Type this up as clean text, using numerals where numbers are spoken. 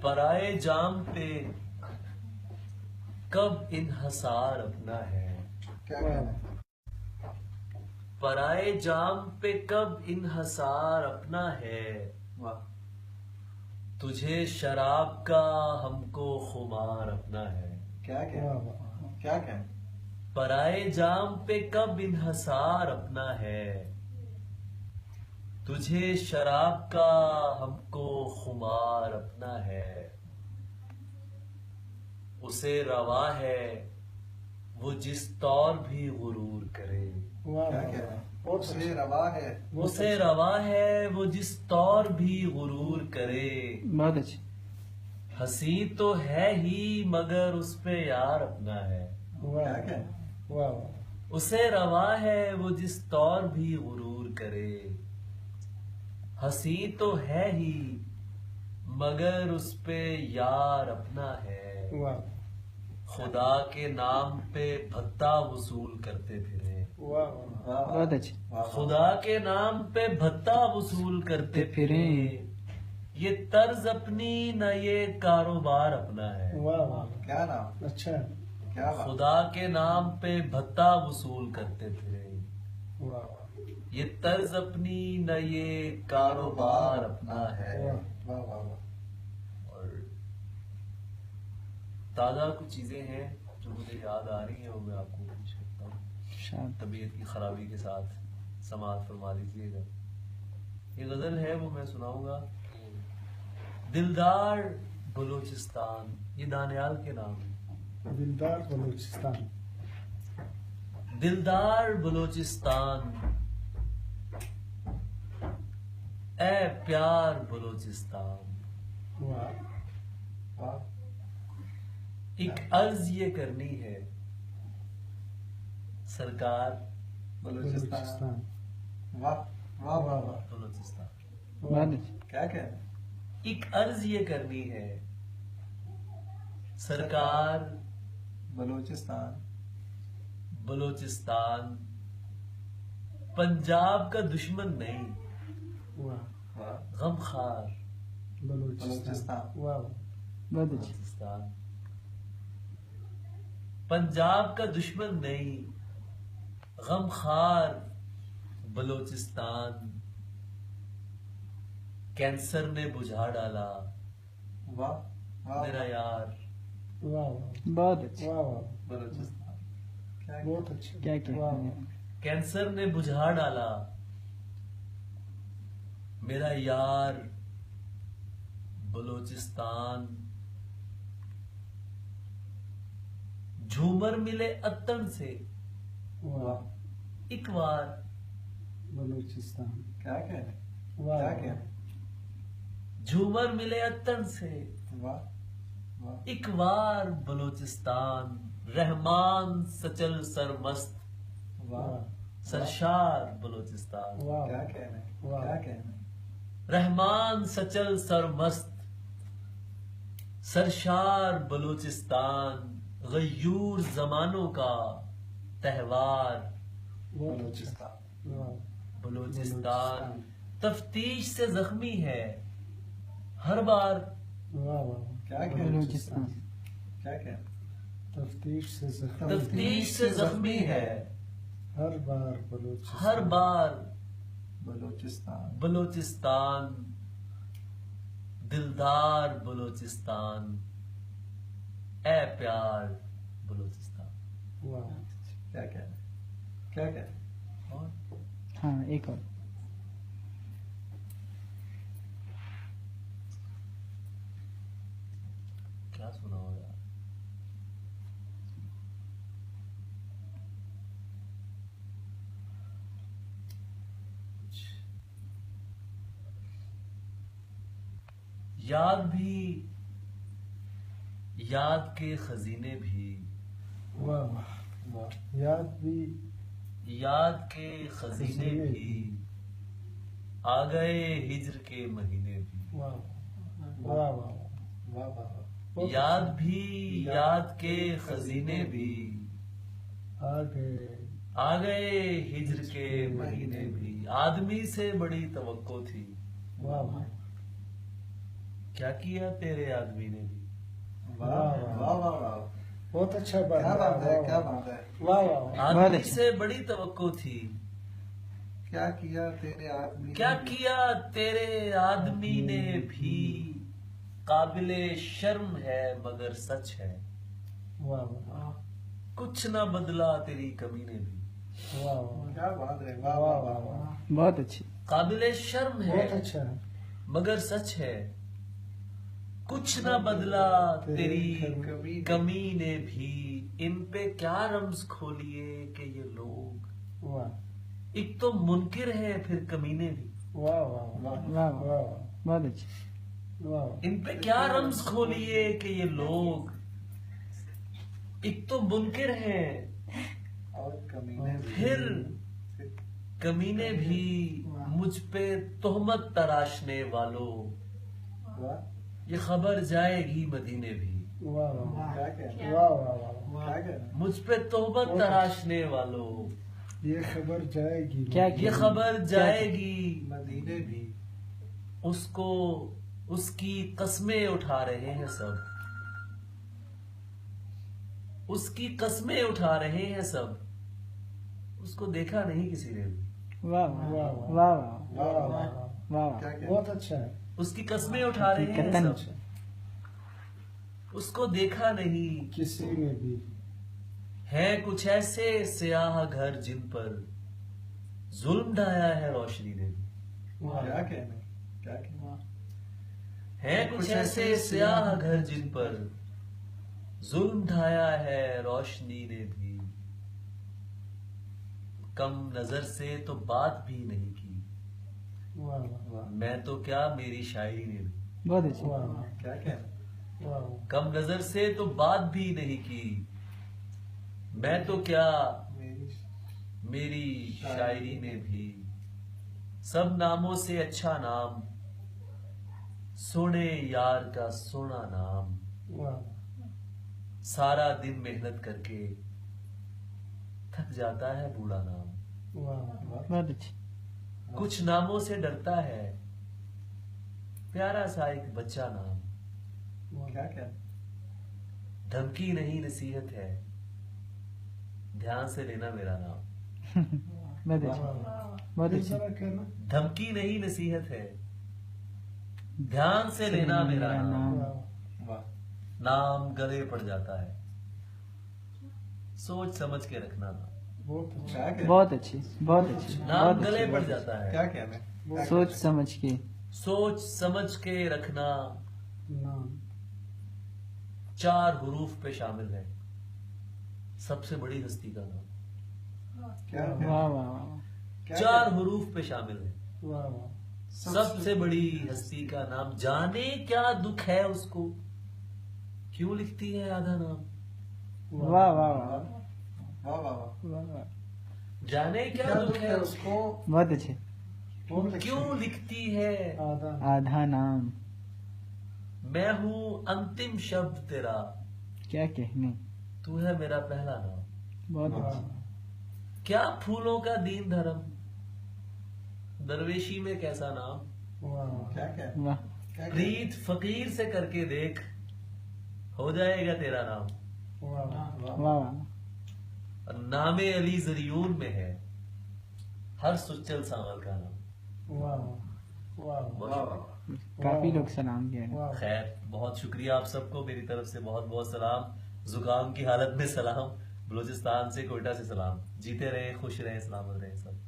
पराए जाम पे कब इन्हसार अपना है। क्या कहना? पराए जाम पे कब इन्हसार अपना है। वाह, तुझे शराब का हमको खुमार अपना है। क्या कहना? क्या कहना? पराए जाम पे कब इन्हसार अपना है। तुझे शराब का हमको खुमार अपना है। उसे रवा है वो जिस तौर भी गुरूर करे। क्या कहना? उसे रवा है। उसे रवा है वो जिस तौर भी गुरूर करे। बहुत अच्छी। हंसी तो है ही मगर उस पे यार अपना है। क्या कहना? वाह, उसे रवा है वो जिस तौर भी गुरूर करे। हंसी तो है ही मगर उस पे यार अपना है। वाह, खुदा के नाम पे भत्ता वसूल करते फिरे। वाह, बहुत अच्छी। खुदा के नाम पे भत्ता वसूल करते फिरे। ये तर्ज अपनी न ये कारोबार अपना है। वाह, क्या नाम? अच्छा, क्या बात? खुदा के नाम पे भत्ता वसूल करते फिरे। वाह, ये तर्ज अपनी न ये कारोबार अपना है। वाह वाह वाह। और ताज़ा कुछ चीजें हैं जो मुझे याद आ रही हैं वो मैं आपको पेश करता हूँ। शांत। तबीयत की खराबी के साथ समाअत फरमा लीजिएगा। ये गजल है वो मैं सुनाऊंगा। दिलदार बलूचिस्तान, ये दानियाल के नाम है। दिलदार बलूचिस्तान। दिलदार बलूचिस्तान, ए प्यार बलूचिस्तान। वाह, वाह, एक अर्ज ये करनी है सरकार बलूचिस्तान। वाह वाह वाह वाह। बलूचिस्तान। बहुत अच्छी। क्या कहना? एक अर्ज ये करनी है सरकार बलूचिस्तान। बलूचिस्तान पंजाब का दुश्मन नहीं, वाह, वाह, गमखार बलूचिस्तान। वाह, बहुत अच्छी। बलूचिस्तान पंजाब का दुश्मन नहीं, गमखार बलूचिस्तान। कैंसर ने बुझा डाला वाह वाह मेरा यार वाह, बहुत अच्छी। वाह, बलूचिस्तान। क्या बहुत अच्छी। क्या क्या? कैंसर ने बुझा डाला मेरा यार बलूचिस्तान। झूमर मिले अत्तन से वाह, एक बार। बलूचिस्तान। क्या कहना? वाह, क्या कहना? झूमर मिले अत्तन से वाह वाह। एक बार बलूचिस्तान। रहमान सचल सरमस्त वाह, सरशार बलूचिस्तान। वाह, क्या कहना? वाह। क्या कहना? रहमान सचल सरमस्त सरशार बलूचिस्तान। गयूर जमानों का तहवार बलूचिस्तान। वाह, बलूचिस्तान। तफ्तीश से जख्मी है हर बार। वाह, वाह, क्या कहना? बलूचिस्तान। क्या कहना? तफ्तीश से जख्मी। तफ्तीश से जख्मी है हर बार बलूचिस्तान। हर बार बलूचिस्तान। बलूचिस्तान। दिलदार बलूचिस्तान, ए प्यार बलूचिस्तान। वाह, क्या कहना? क्या कहना? और हाँ, एक और। क्या सुना हो यार। याद भी, याद के खजीने भी, वाह, वाह, याद भी, याद के खजीने भी, आ गए हिज्र के महीने भी। वाह, वाह, वाह, वाह वाह वाह। याद भी, याद के खजीने भी, आ गए हिज्र के महीने भी। आदमी से बड़ी तवक्को थी वाह, वाह, क्या किया तेरे आदमी ने भी। वाह वाह वाह वाह, बहुत अच्छा बात क्या बात है, क्या बात है। वाह वाह वाह आदमी से बड़ी तवक्को थी। क्या किया तेरे आदमी ने क्या भी। किया तेरे आदमी ने भी, काबिले शर्म है मगर सच है। वाह वाह कुछ ना बदला तेरी कमी ने भी। वाह वाह क्या बात है, वाह वाह वाह वाह वाह वाह। वाह बहुत अच्छी, काबिले शर्म है बहुत अच्छा है। मगर सच है। कुछ ना बदला तेरी कमी ने भी, इन पे क्या रम्ज खोलिए कि ये लोग। वाह एक तो मुनकिर है फिर कमीने भी। वाह वाह वाह वाह वाह बहुत अच्छी, वाह इन पे क्या रम्ज खोलिए कि ये लोग। एक तो मुनकिर है और कमीने भी। फिर कमीने भी, मुझ पे तोहमत तराशने वालों। वाह, ये खबर जाएगी मदीने भी। वाह वाह क्या कह रहे हैं, वाह वाह वाह क्या कह रहे हैं। मुझ पे तोहमत तराशने वालों। ये खबर जाएगी क्या ये खबर जाएगी मदीने भी। उसको, उसकी कस्में उठा रहे हैं सब। उसकी कस्में उठा रहे हैं सब। उसको देखा नहीं किसी ने भी। वाह वाह वाह वाह वाह वाह वाह वाह वाह क्या कह बहुत अच्छा है। उसकी कस्में उठा रहे हैं हकीकतन। सब। उसको देखा नहीं। किसी ने भी है कुछ ऐसे स्याह घर जिन पर जुल्म ढाया है रोशनी ने भी। वाह क्या कहने, क्या कहने। है कुछ ऐसे स्याह घर जिन पर जुल्म ढाया है रोशनी ने भी। कम नजर से तो बात भी नहीं की। वाह वाह मैं तो क्या मेरी शायरी ने भी। बहुत अच्छी, वाह वाह क्या कहने। वाह कम नजर से तो बात भी नहीं की। मैं तो क्या मेरी मेरी शायरी ने भी। सब नामों से अच्छा नाम, सोने यार का सोना नाम। वाह सारा दिन मेहनत करके थक जाता है बूढ़ा नाम। वाह बहुत अच्छी, कुछ नामों से डरता है प्यारा सा एक बच्चा नाम। क्या कहने। धमकी नहीं नसीहत है, ध्यान से लेना मेरा नाम। बहुत अच्छी, बहुत फिर अच्छी, जरा कहना। धमकी नहीं नसीहत है, ध्यान से लेना मेरा नाम। वाह वाह, नाम गले पड़ जाता है, सोच समझ के रखना नाम। बहुत अच्छा क्या कहने। बहुत अच्छी, बहुत अच्छी, नाम बहुत गले अच्छी। पड़ जाता क्या है, कहने। बहुत सोच समझ के, सोच समझ के रखना। नाम 4 हुरूफ पे शामिल है, सबसे बड़ी हस्ती का नाम। क्या वाह कहने। वाह वाह, क्या 4 कहने। हुरूफ पे शामिल है, वाह वाह सबसे बड़ी हस्ती का नाम। जाने क्या दुख है उसको, क्यों लिखती है आधा नाम। वाह वाह वाह वाह वाह वाह। वाह वाह, जाने क्या क्या दुख है उसको। बहुत अच्छे, बहुत क्यों लिखती है। आधा आधा नाम, मैं हूं अंतिम शब्द तेरा, क्या कहने, तू है मेरा पहला नाम। बहुत वाह अच्छी, क्या फूलों का दीन धर्म, दरवेशी में कैसा नाम। वाह क्या कहने। वाह क्या कहने। प्रीत फकीर से करके देख, हो जाएगा तेरा नाम। वाह वाह वाह, और नामे अली जरियून में है हर सुच्चल सावल का नाम। वाह वाह वाह वाह। काफी लोग सलाम कह रहे हैं। वाह खैर, बहुत शुक्रिया आप सबको, मेरी तरफ से बहुत बहुत सलाम। जुकाम की हालत में सलाम, बलूचिस्तान से, कोयटा से सलाम। जीते रहे, खुश रहे, सलामत रहे सब।